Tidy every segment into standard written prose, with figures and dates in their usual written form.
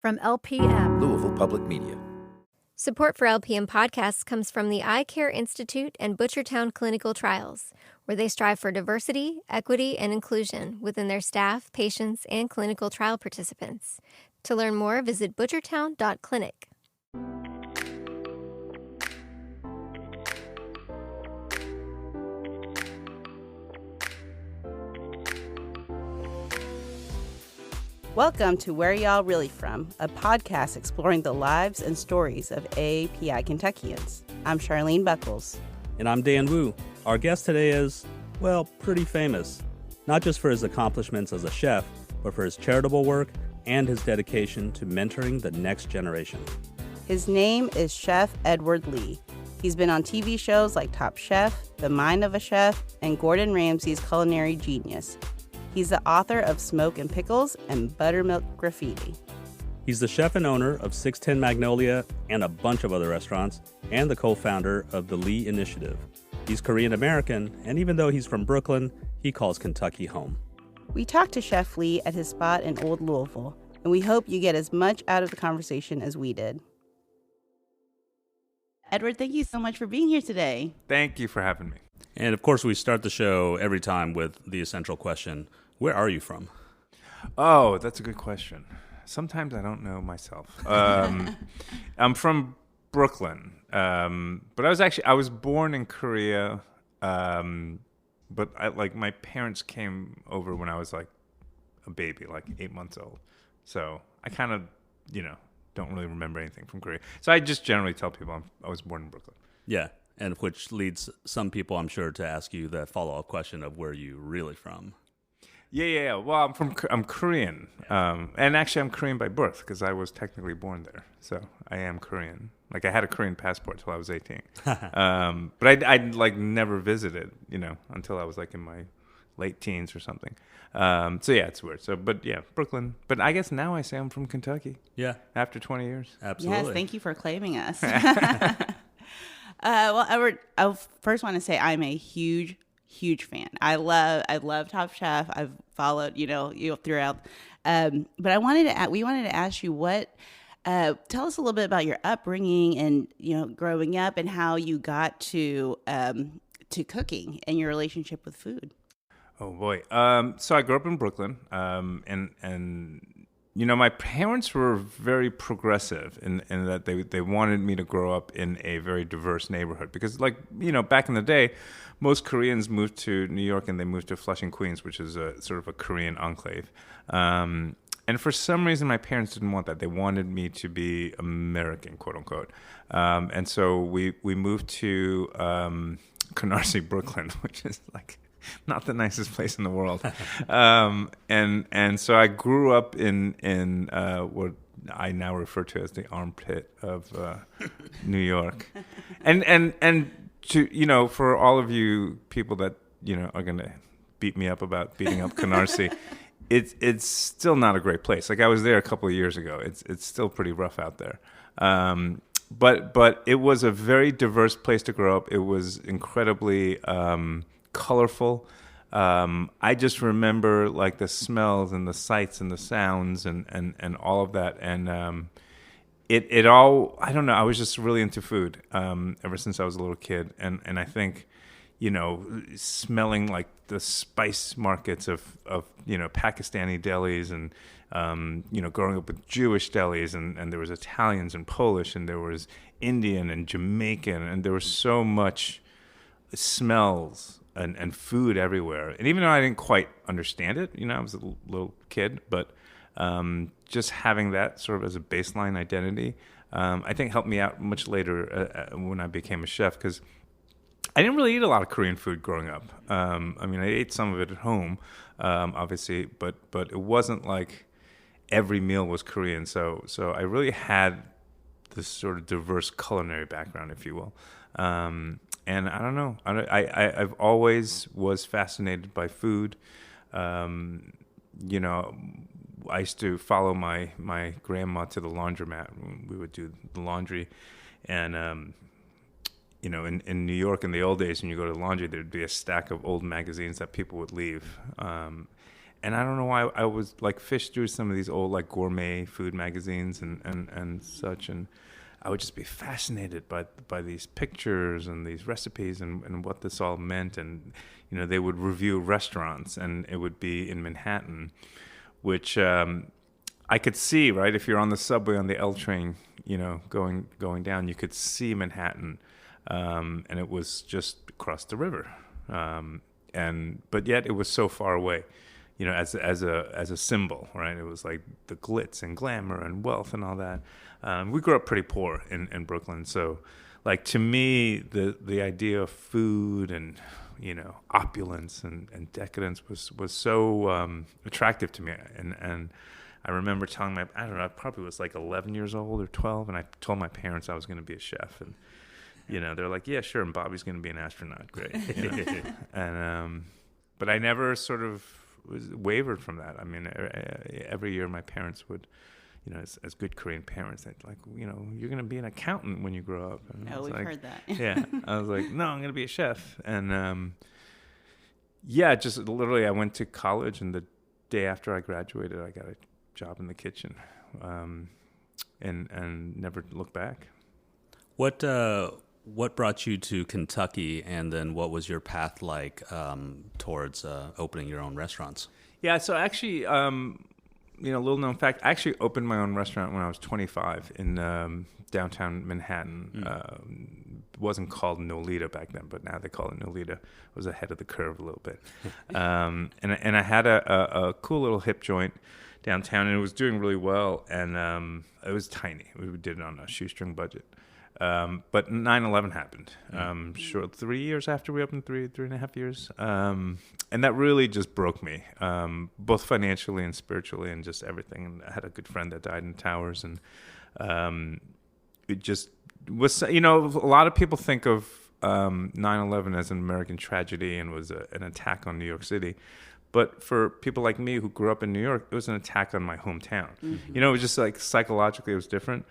From LPM, Louisville Public Media. Support for LPM podcasts comes from the Eye Care Institute and Butchertown Clinical Trials, where they strive for diversity, equity, and inclusion within their staff, patients, and clinical trial participants. To learn more, visit butchertown.clinic. Welcome to Where Y'all Really From, a podcast exploring the lives and stories of AAPI Kentuckians. I'm Charlene Buckles. And I'm Dan Wu. Our guest today is, well, pretty famous. Not just for his accomplishments as a chef, but for his charitable work and his dedication to mentoring the next generation. His name is Chef Edward Lee. He's been on TV shows like Top Chef, The Mind of a Chef, and Gordon Ramsay's Culinary Genius. He's the author of Smoke and Pickles and Buttermilk Graffiti. He's the chef and owner of 610 Magnolia and a bunch of other restaurants, and the co-founder of the Lee Initiative. He's Korean American, and even though he's from Brooklyn, he calls Kentucky home. We talked to Chef Lee at his spot in Old Louisville, and we hope you get as much out of the conversation as we did. Edward, thank you so much for being here today. Thank you for having me. And of course, we start the show every time with the essential question, where are you from? Oh, that's a good question. Sometimes I don't know myself. I'm from Brooklyn, but I was born in Korea, but my parents came over when I was like a baby, like 8 months old. So I kind of, don't really remember anything from Korea. So I just generally tell people I was born in Brooklyn. Yeah, and which leads some people, I'm sure, to ask you the follow-up question of where you really from. Yeah. Well, I'm Korean, and actually I'm Korean by birth because I was technically born there, so I am Korean. Like I had a Korean passport till I was 18, but I'd like never visited, until I was like in my late teens or something. So yeah, it's weird. So, but yeah, Brooklyn. But I guess now I say I'm from Kentucky. Yeah, after 20 years. Absolutely. Yes, thank you for claiming us. Well, Edward, I first want to say I'm a huge fan. I love Top Chef. I've followed, you throughout. But we wanted to ask you tell us a little bit about your upbringing and, growing up and how you got to cooking and your relationship with food. Oh boy. So I grew up in Brooklyn. And my parents were very progressive in that they wanted me to grow up in a very diverse neighborhood because, back in the day, most Koreans moved to New York and they moved to Flushing, Queens, which is a sort of a Korean enclave. And for some reason, my parents didn't want that. They wanted me to be American, quote unquote. And so we moved to Canarsie, Brooklyn, which is like not the nicest place in the world. And so I grew up in what I now refer to as the armpit of New York. And to, for all of you people that, are going to beat me up about beating up Canarsie, it's still not a great place. Like I was there a couple of years ago. It's still pretty rough out there. But it was a very diverse place to grow up. It was incredibly colorful. I just remember like the smells and the sights and the sounds and all of that. And it all, I don't know, I was just really into food ever since I was a little kid. And I think, smelling like the spice markets of Pakistani delis and, growing up with Jewish delis and there was Italians and Polish and there was Indian and Jamaican and there was so much smells and food everywhere. And even though I didn't quite understand it, I was a little kid, but just having that sort of as a baseline identity, I think helped me out much later when I became a chef because I didn't really eat a lot of Korean food growing up. I ate some of it at home, obviously, but it wasn't like every meal was Korean. So I really had this sort of diverse culinary background, if you will. And I don't know. I've always was fascinated by food. I used to follow my grandma to the laundromat. We would do the laundry, and in New York in the old days, when you go to the laundry, there'd be a stack of old magazines that people would leave. I don't know why I was like fished through some of these old like gourmet food magazines and such, and I would just be fascinated by these pictures and these recipes and what this all meant. And they would review restaurants, and it would be in Manhattan, which I could see, right? If you're on the subway on the L train, going down, you could see Manhattan, and it was just across the river, but yet it was so far away, as a symbol, right? It was like the glitz and glamour and wealth and all that. We grew up pretty poor in Brooklyn, so like to me, the idea of food and opulence and decadence was so attractive to me, and I remember telling I don't know, I probably was like 11 years old or 12, and I told my parents I was going to be a chef, and they're like, yeah, sure, and Bobby's going to be an astronaut, great. And but I never sort of wavered from that. I mean, every year my parents would, as good Korean parents, they'd like, you're going to be an accountant when you grow up. And we've heard that. Yeah, I was like, no, I'm going to be a chef, and just literally, I went to college, and the day after I graduated, I got a job in the kitchen, and never looked back. What brought you to Kentucky, and then what was your path like towards opening your own restaurants? Yeah, so actually, little known fact, I actually opened my own restaurant when I was 25 in downtown Manhattan. It wasn't called Nolita back then, but now they call it Nolita. I was ahead of the curve a little bit. And I had a cool little hip joint downtown, and it was doing really well, and it was tiny. We did it on a shoestring budget. But 9/11 happened. 3 years after we opened, 3.5 years. And that really just broke me, both financially and spiritually and just everything. And I had a good friend that died in the towers, and it just was, a lot of people think of 9/11 as an American tragedy and was an attack on New York City. But for people like me who grew up in New York, it was an attack on my hometown. Mm-hmm. It was just like psychologically it was different.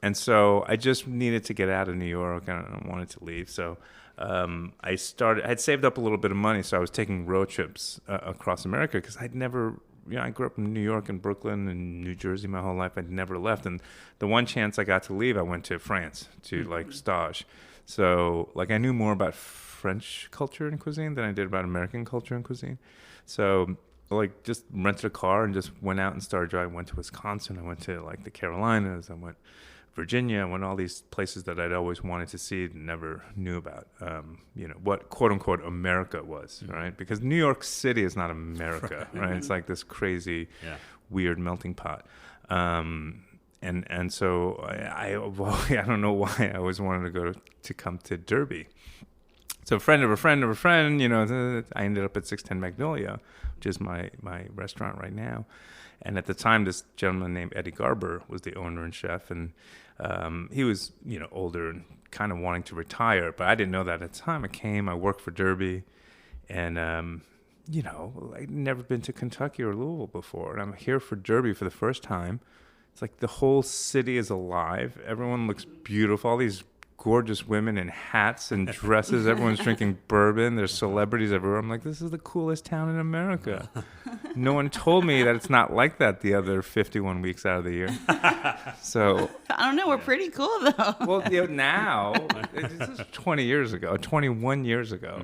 And so I just needed to get out of New York, and I wanted to leave. So I had saved up a little bit of money, so I was taking road trips across America because I'd never, I grew up in New York and Brooklyn and New Jersey my whole life. I'd never left. And the one chance I got to leave, I went to France to like stage. So like I knew more about French culture and cuisine than I did about American culture and cuisine. So like just rented a car and just went out and started driving. I went to Wisconsin. I went to like the Carolinas. I went Virginia. I went all these places that I'd always wanted to see and never knew about, what quote unquote America was, right? Because New York City is not America, right? It's like this crazy, weird melting pot. And so I don't know why I always wanted to come to Derby. So a friend of a friend of a friend, I ended up at 610 Magnolia, which is my restaurant right now. And at the time, this gentleman named Eddie Garber was the owner and chef, and he was, older and kind of wanting to retire. But I didn't know that at the time. I worked for Derby, and I'd never been to Kentucky or Louisville before, and I'm here for Derby for the first time. It's like the whole city is alive. Everyone looks beautiful. All these gorgeous women in hats and dresses. Everyone's drinking bourbon. There's celebrities everywhere. I'm like, this is the coolest town in America. No one told me that it's not like that the other 51 weeks out of the year. So I don't know. We're pretty cool though. Well, now this is 21 years ago.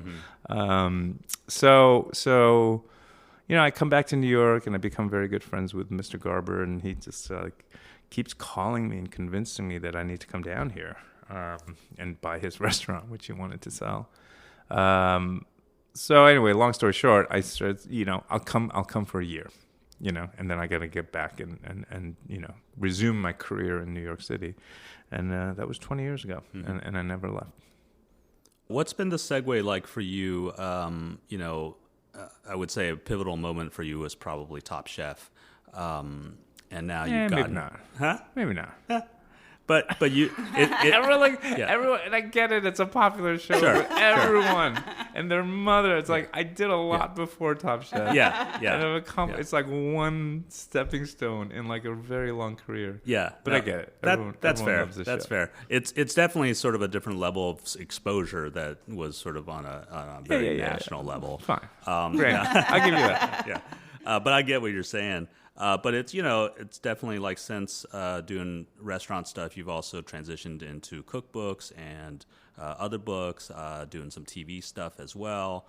Mm-hmm. So I come back to New York and I become very good friends with Mr. Garber, and he just keeps calling me and convincing me that I need to come down here. And buy his restaurant, which he wanted to sell. So anyway, long story short, I said, I'll come for a year, and then I got to get back and resume my career in New York City. And that was 20 years ago, mm-hmm. and I never left. What's been the segue like for you? I would say a pivotal moment for you was probably Top Chef. And now you've got... Maybe not. Huh? Maybe not. But you, everyone, Yeah. everyone, and I get it. It's a popular show Sure, for everyone and their mother. It's like I did a lot before Top Chef. yeah. And it's like one stepping stone in like a very long career. Yeah, But no, I get it. That's Everyone fair. loves the That's show. fair. It's definitely sort of a different level of exposure that was sort of on a very national level. Fine. Great. I'll give you that. Yeah, but I get what you're saying. But it's definitely like since doing restaurant stuff, you've also transitioned into cookbooks and other books, doing some TV stuff as well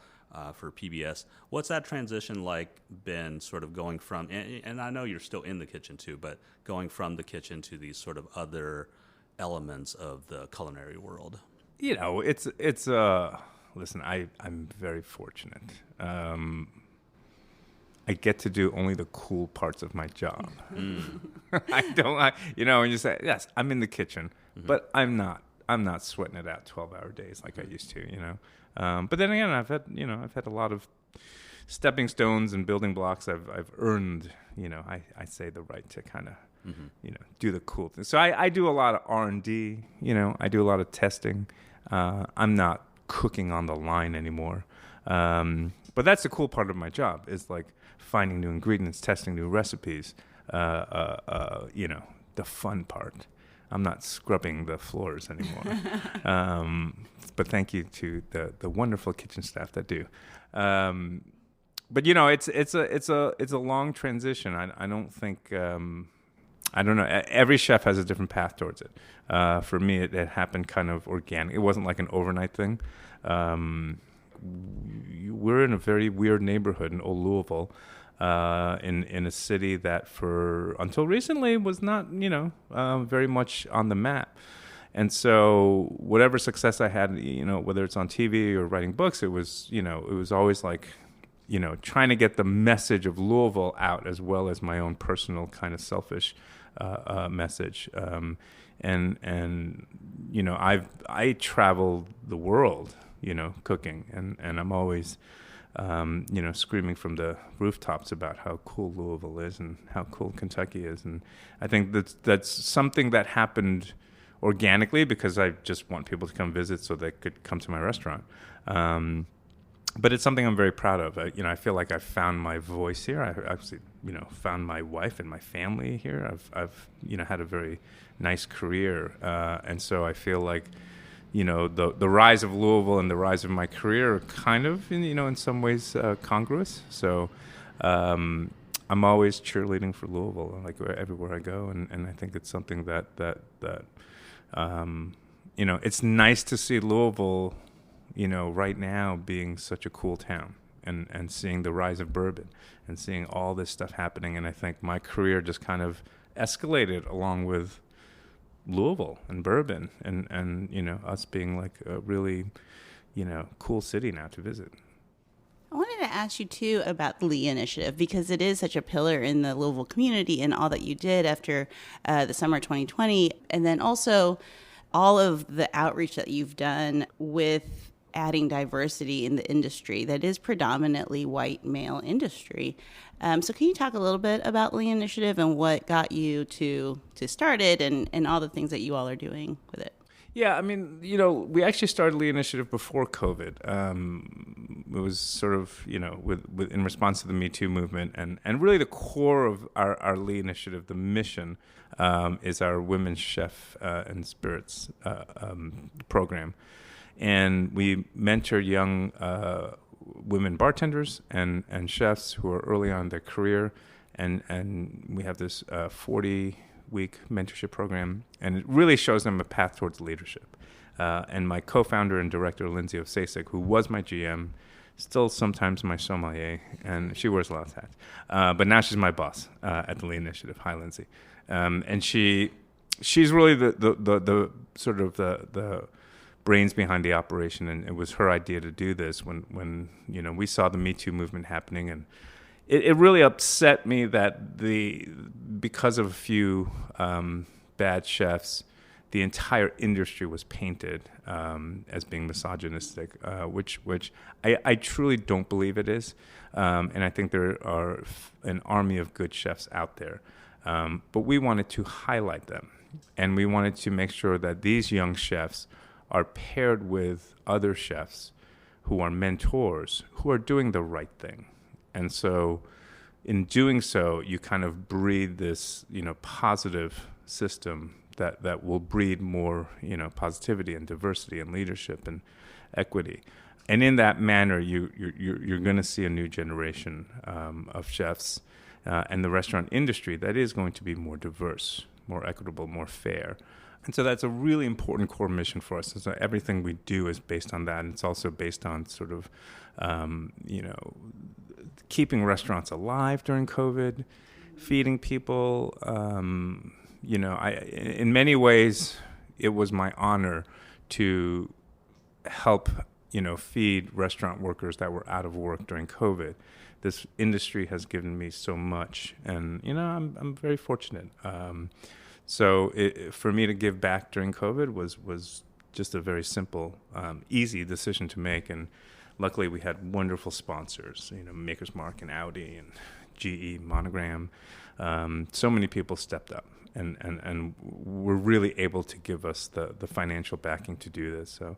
for PBS. What's that transition like been sort of going from, and I know you're still in the kitchen too, but going from the kitchen to these sort of other elements of the culinary world? Listen, I'm very fortunate. I get to do only the cool parts of my job. When you say, yes, I'm in the kitchen, but I'm not sweating it out 12-hour days like I used to, But then again, I've had a lot of stepping stones and building blocks. I've earned, I say the right to kind of, do the cool things. So I do a lot of R&D, I do a lot of testing. I'm not cooking on the line anymore. But that's the cool part of my job is like finding new ingredients, testing new recipes, the fun part. I'm not scrubbing the floors anymore. But thank you to the wonderful kitchen staff that do. But it's a long transition. I don't think I don't know. Every chef has a different path towards it. For me, it happened kind of organic. It wasn't like an overnight thing. We're in a very weird neighborhood in Old Louisville, in a city that until recently was not, very much on the map. And so whatever success I had, whether it's on TV or writing books, it was always like, trying to get the message of Louisville out as well as my own personal kind of selfish message. I travel the world, cooking, and I'm always, screaming from the rooftops about how cool Louisville is and how cool Kentucky is. And I think that's something that happened organically because I just want people to come visit so they could come to my restaurant. But it's something I'm very proud of. I feel like I found my voice here. I actually, found my wife and my family here. I've had a very nice career, and so I feel like, the rise of Louisville and the rise of my career are kind of, in some ways congruous. So I'm always cheerleading for Louisville, like everywhere I go, and I think it's something that it's nice to see Louisville, right now being such a cool town and seeing the rise of bourbon and seeing all this stuff happening. And I think my career just kind of escalated along with Louisville and bourbon and us being like a really, cool city now to visit. I wanted to ask you, too, about the Lee Initiative, because it is such a pillar in the Louisville community and all that you did after the summer 2020. And then also all of the outreach that you've done with adding diversity in the industry that is predominantly white male industry. So can you talk a little bit about Lee Initiative and what got you to start it and all the things that you all are doing with it? Yeah, I mean, we actually started Lee Initiative before COVID. It was sort of, with in response to the Me Too movement, and really the core of our Lee Initiative, the mission, is our Women's Chef and Spirits program. And we mentor young women bartenders and chefs who are early on in their career, and we have this 40-week mentorship program, and it really shows them a path towards leadership. And my co-founder and director, Lindsay Osasek, who was my GM, still sometimes my sommelier, and she wears a lot of hats. But now she's my boss at the Lee Initiative. Hi, Lindsay. And she's really the sort of the brains behind the operation, and it was her idea to do this when we saw the Me Too movement happening, and it really upset me that because of a few bad chefs, the entire industry was painted as being misogynistic, which I truly don't believe it is, and I think there are an army of good chefs out there, but we wanted to highlight them. And we wanted to make sure that these young chefs are paired with other chefs who are mentors, who are doing the right thing. And so in doing so, you kind of breed this, positive system that will breed more, positivity and diversity and leadership and equity. And in that manner, you're going to see a new generation of chefs and the restaurant industry that is going to be more diverse, more equitable, more fair. And so that's a really important core mission for us. And so everything we do is based on that. And it's also based on sort of, keeping restaurants alive during COVID, feeding people. In many ways, it was my honor to help, feed restaurant workers that were out of work during COVID. This industry has given me so much, and I'm very fortunate. So for me to give back during COVID was just a very simple, easy decision to make. And luckily, we had wonderful sponsors, Maker's Mark and Audi and GE, Monogram. So many people stepped up and were really able to give us the financial backing to do this. So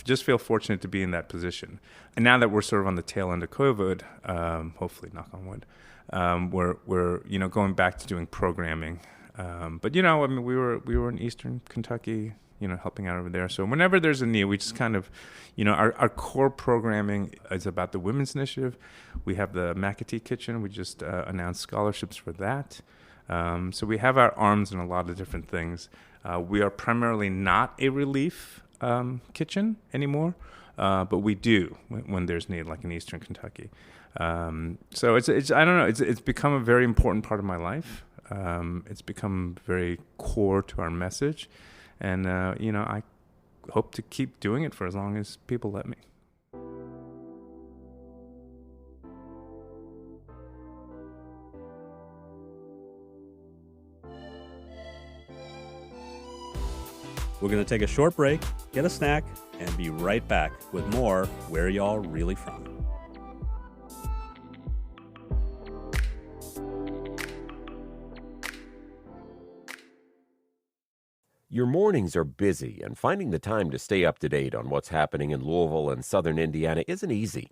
just feel fortunate to be in that position. And now that we're sort of on the tail end of COVID, hopefully, knock on wood, we're going back to doing programming. But we were in Eastern Kentucky, helping out over there. So whenever there's a need, we just kind of, our core programming is about the Women's Initiative. We have the McAtee Kitchen. We just announced scholarships for that. So we have our arms in a lot of different things. We are primarily not a relief kitchen anymore, but we do when there's need, like in Eastern Kentucky. So it's I don't know, it's become a very important part of my life. It's become very core to our message, and I hope to keep doing it for as long as people let me. We're going to take a short break, get a snack, and be right back with more Where Y'all Really From? Your mornings are busy, and finding the time to stay up to date on what's happening in Louisville and southern Indiana isn't easy.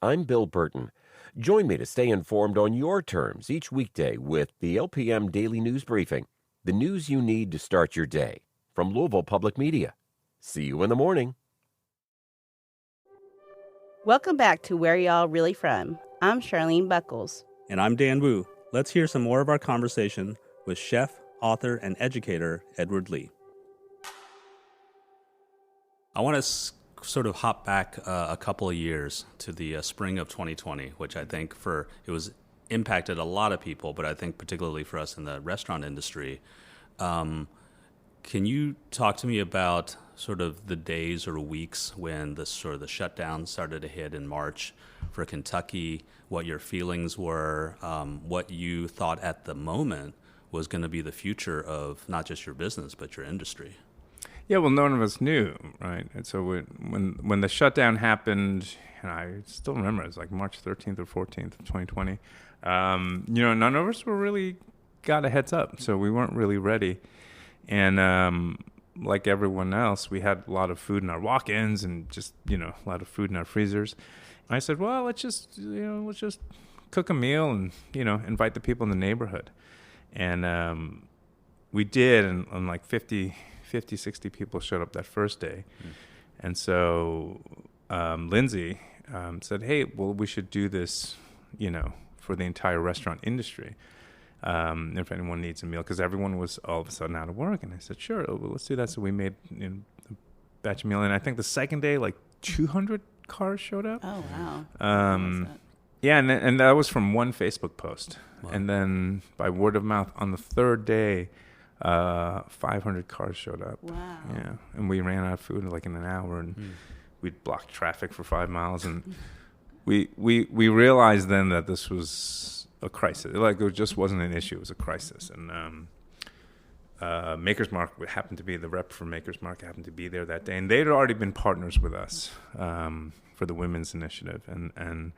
I'm Bill Burton. Join me to stay informed on your terms each weekday with the LPM Daily News Briefing, the news you need to start your day. From Louisville Public Media. See you in the morning. Welcome back to Where Y'all Really From. I'm Charlene Buckles. And I'm Dan Wu. Let's hear some more of our conversation with chef, author, and educator Edward Lee. I want to sort of hop back a couple of years to the spring of 2020, which I think it was impacted a lot of people, but I think particularly for us in the restaurant industry. Can you talk to me about sort of the days or weeks when the shutdown started to hit in March for Kentucky, what your feelings were, what you thought at the moment was going to be the future of not just your business, but your industry? Yeah, well, none of us knew, right? And so when the shutdown happened, and I still remember, it was like March 13th or 14th of 2020, none of us were really got a heads up, so we weren't really ready. And like everyone else, we had a lot of food in our walk-ins and just, a lot of food in our freezers. I said, well, let's just cook a meal and, invite the people in the neighborhood. And we did, and like 50, 60 people showed up that first day. And so Lindsay said, hey, well, we should do this, for the entire restaurant industry. If anyone needs a meal, because everyone was all of a sudden out of work. And I said, sure, well, let's do that. So we made a batch of meal. And I think the second day, like 200 cars showed up. Oh, wow. Yeah, and that was from one Facebook post. Wow. And then by word of mouth, on the third day, 500 cars showed up. Wow. Yeah, and we ran out of food like in an hour, and we'd blocked traffic for 5 miles. And we realized then that this was a crisis. Like, it just wasn't an issue; it was a crisis. And Maker's Mark happened to be the rep for Maker's Mark happened to be there that day, and they'd already been partners with us for the Women's Initiative, and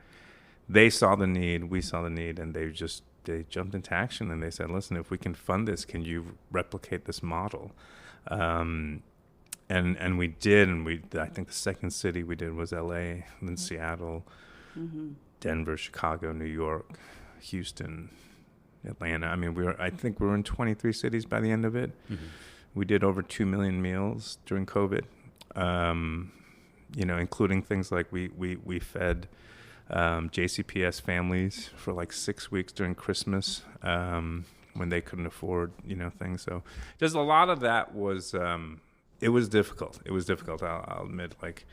they saw the need, we saw the need, and they just jumped into action and they said, listen, if we can fund this, can you replicate this model? And we did, and I think the second city we did was LA, then Seattle, Denver, Chicago, New York, Houston, Atlanta. I mean, I think we were in 23 cities by the end of it. We did over 2 million meals during COVID, including things like we fed JCPS families for like 6 weeks during Christmas when they couldn't afford, things. So just a lot of that was, it was difficult. It was difficult, I'll admit, like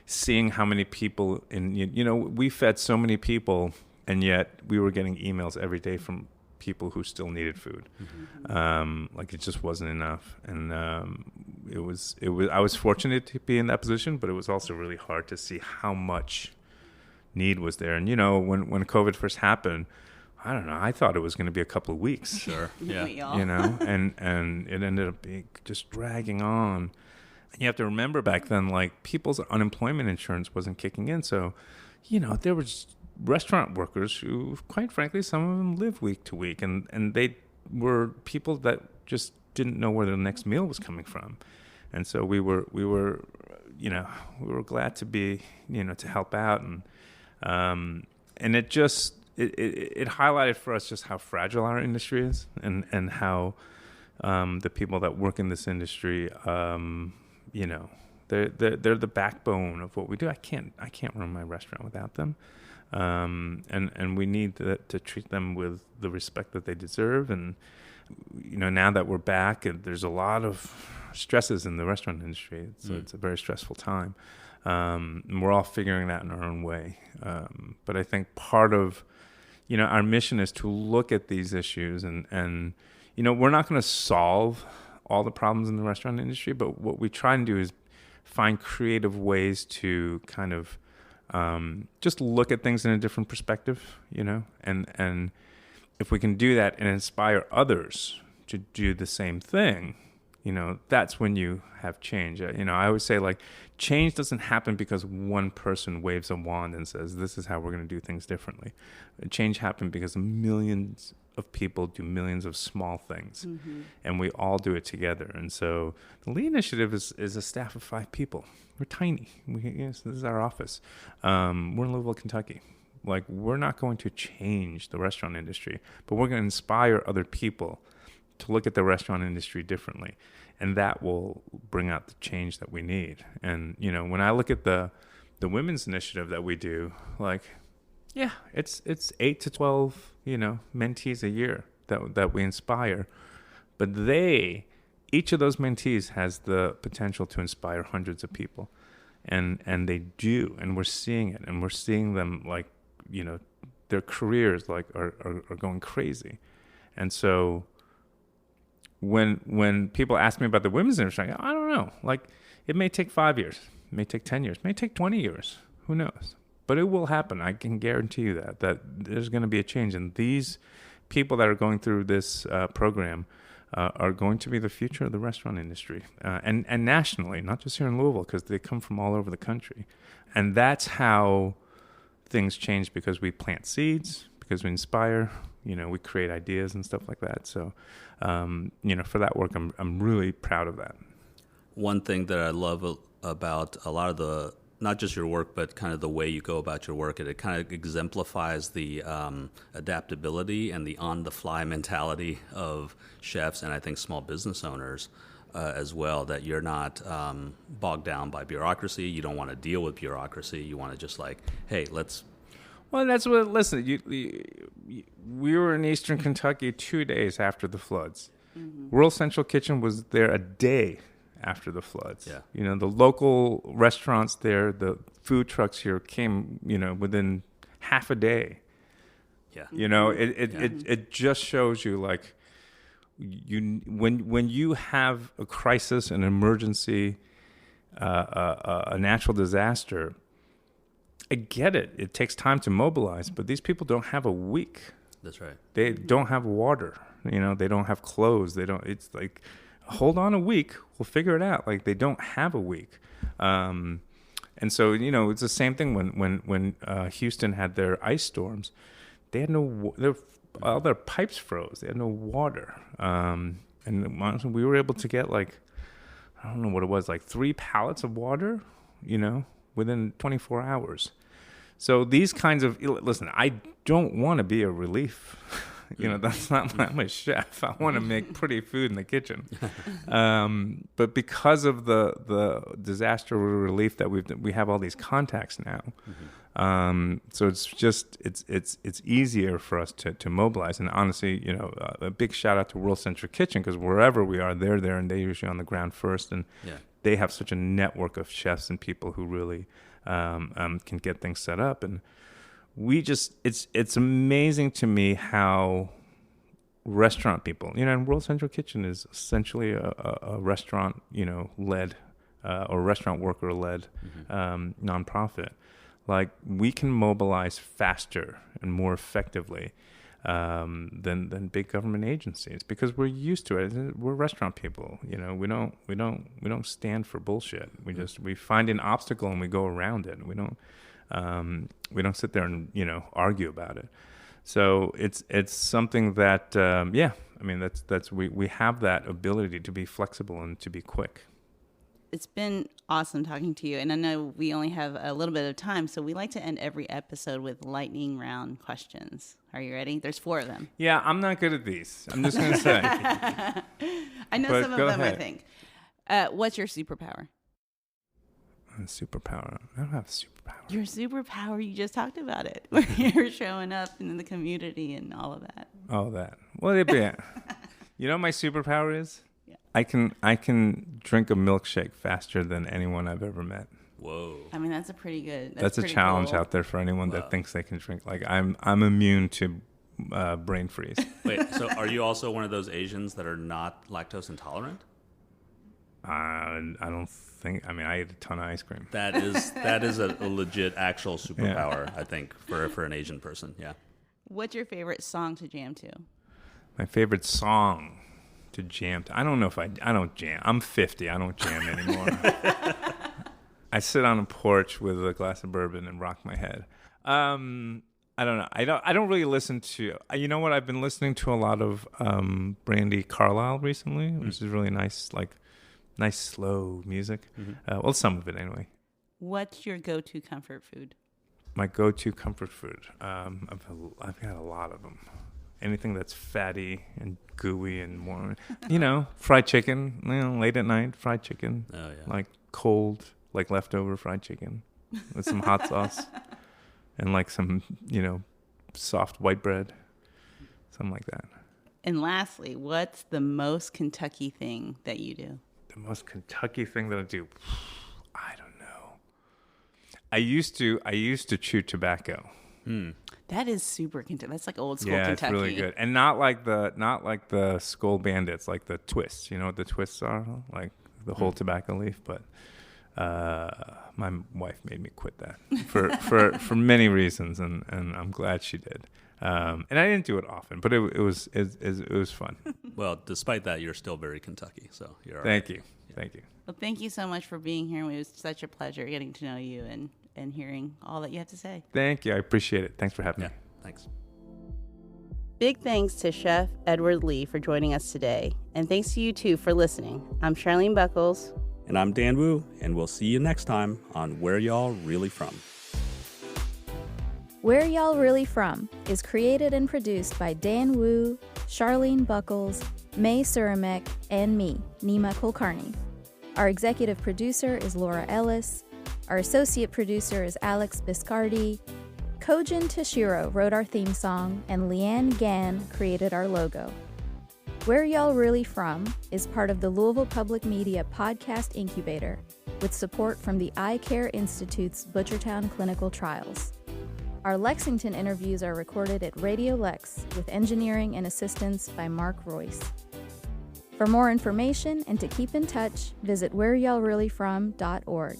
seeing how many people we fed so many people, and yet we were getting emails every day from people who still needed food. Like it just wasn't enough. And it was, I was fortunate to be in that position, but it was also really hard to see how much need was there. And, when COVID first happened, I don't know, I thought it was going to be a couple of weeks. Sure. Yeah. And it ended up being just dragging on. And you have to remember back then, like people's unemployment insurance wasn't kicking in. So, there was restaurant workers who, quite frankly, some of them live week to week, and they were people that just didn't know where their next meal was coming from. And so we were glad to be, to help out. And it just, it highlighted for us just how fragile our industry is, and how the people that work in this industry, they're the backbone of what we do. I can't run my restaurant without them. And we need to treat them with the respect that they deserve. And, now that we're back, and there's a lot of stresses in the restaurant industry. It's a very stressful time. And we're all figuring that in our own way. But I think part of, our mission is to look at these issues and we're not going to solve all the problems in the restaurant industry, but what we try and do is find creative ways to kind of just look at things in a different perspective, and if we can do that and inspire others to do the same thing, that's when you have change. I always say, like, change doesn't happen because one person waves a wand and says, this is how we're going to do things differently. Change happens because millions of people do millions of small things, and we all do it together. And so the Lee Initiative is a staff of 5 people. We're tiny. This is our office. We're in Louisville, Kentucky. Like, we're not going to change the restaurant industry, but we're going to inspire other people to look at the restaurant industry differently. And that will bring out the change that we need. And, when I look at the women's initiative that we do, like, yeah, it's 8 to 12, mentees a year that we inspire. But each of those mentees has the potential to inspire hundreds of people. And they do, and we're seeing it, and we're seeing them, like, their careers like are going crazy. And so when people ask me about the women's industry, I don't know. Like, it may take 5 years, it may take 10 years, it may take 20 years. Who knows? But it will happen. I can guarantee you that there's going to be a change. And these people that are going through this program are going to be the future of the restaurant industry, and nationally, not just here in Louisville, because they come from all over the country. And that's how things change, because we plant seeds, because we inspire, we create ideas and stuff like that. So, for that work, I'm really proud of that. One thing that I love about a lot of not just your work, but kind of the way you go about your work, it kind of exemplifies the adaptability and the on-the-fly mentality of chefs, and I think small business owners as well, that you're not bogged down by bureaucracy. You don't want to deal with bureaucracy. You want to just hey, let's... Well, that's what, listen, we were in Eastern Kentucky 2 days after the floods. World Central Kitchen was there a day after the floods. Yeah. The local restaurants there, the food trucks here came, within half a day. Yeah. It just shows you, like, when you have a crisis, an emergency, a natural disaster, I get it. It takes time to mobilize, but these people don't have a week. That's right. They don't have water. They don't have clothes. It's like, hold on a week, we'll figure it out. Like, they don't have a week. And so, it's the same thing when Houston had their ice storms. They had their all their pipes froze. They had no water. And honestly, we were able to get like, I don't know what it was, like 3 pallets of water, within 24 hours. So these kinds of, listen, I don't want to be a relief. That's not, I'm a chef. I want to make pretty food in the kitchen. But because of the disaster relief that we have all these contacts now. So it's just, it's easier for us to mobilize. And honestly, a big shout out to World Central Kitchen, because wherever we are, they're there and they're usually on the ground first. And they have such a network of chefs and people who really can get things set up. And it's amazing to me how restaurant people, and World Central Kitchen is essentially a restaurant, led or restaurant worker led nonprofit. Like, we can mobilize faster and more effectively than big government agencies, because we're used to it. We're restaurant people, we don't stand for bullshit. We find an obstacle and we go around it. We don't sit there and argue about it. So it's something that we have that ability to be flexible and to be quick. It's been awesome talking to you, and I know we only have a little bit of time, so we like to end every episode with lightning round questions. Are you ready? There's 4 of them. Yeah, I'm not good at these. I'm just going to say. I know some of them, ahead. I think. What's your superpower? Superpower. I don't have a superpower. Your superpower, you just talked about it, where you're showing up in the community and all of that. Oh, that. Well, it'd be it. You know what my superpower is? Yeah. I can drink a milkshake faster than anyone I've ever met. Whoa. I mean, that's a pretty good. That's a challenge out there for anyone that thinks they can drink. Like, I'm immune to brain freeze. Wait, so are you also one of those Asians that are not lactose intolerant? I don't think. I mean, I ate a ton of ice cream. That is a legit actual superpower, I think, for an Asian person. Yeah. What's your favorite song to jam to? My favorite song to jam to. I don't know if I don't jam. I'm 50. I don't jam anymore. I sit on a porch with a glass of bourbon and rock my head. I don't know. I don't really listen to. You know what? I've been listening to a lot of Brandy Carlisle recently, which is really nice, nice slow music. Well, some of it anyway. What's your go-to comfort food? My go-to comfort food. I've got a lot of them. Anything that's fatty and gooey and warm. Fried chicken. Late at night, fried chicken. Oh yeah. Like cold, like leftover fried chicken with some hot sauce and like some, soft white bread, something like that. And lastly, what's the most Kentucky thing that you do? The most Kentucky thing that I do, I don't know. I used to chew tobacco. That is super Kentucky. That's like old school Kentucky. Yeah, it's really good, and not like the Skull Bandits, like the twists. You know what the twists are? Like the whole tobacco leaf. But my wife made me quit that for many reasons, and I'm glad she did. And I didn't do it often, but it was fun. Well, despite that, you're still very Kentucky, so you're all Thank right. you. Thank you. Well, thank you so much for being here. It was such a pleasure getting to know you and hearing all that you have to say. Thank you. I appreciate it. Thanks for having me. Thanks. Big thanks to Chef Edward Lee for joining us today. And thanks to you, too, for listening. I'm Charlene Buckles. And I'm Dan Wu, and we'll see you next time on Where Y'all Really From. Where Y'all Really From is created and produced by Dan Wu, Charlene Buckles, May Suramek, and me, Nima Kulkarni. Our executive producer is Laura Ellis. Our associate producer is Alex Biscardi. Kojin Tashiro wrote our theme song, and Leanne Gann created our logo. Where Y'all Really From is part of the Louisville Public Media Podcast Incubator, with support from the Eye Care Institute's Butchertown Clinical Trials. Our Lexington interviews are recorded at Radio Lex with engineering and assistance by Mark Royce. For more information and to keep in touch, visit whereyallreallyfrom.org.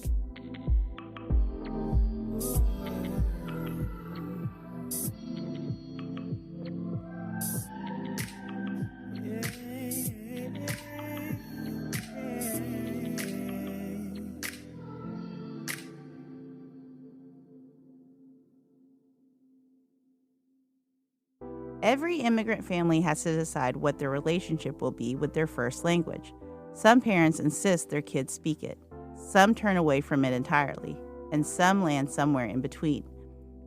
Every immigrant family has to decide what their relationship will be with their first language. Some parents insist their kids speak it. Some turn away from it entirely, and some land somewhere in between.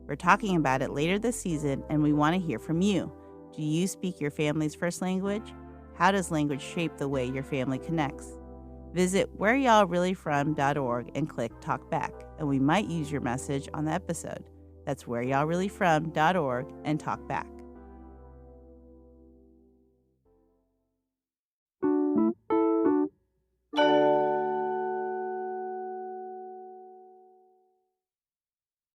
We're talking about it later this season, and we want to hear from you. Do you speak your family's first language? How does language shape the way your family connects? Visit whereyallreallyfrom.org and click Talk Back, and we might use your message on the episode. That's whereyallreallyfrom.org and Talk Back.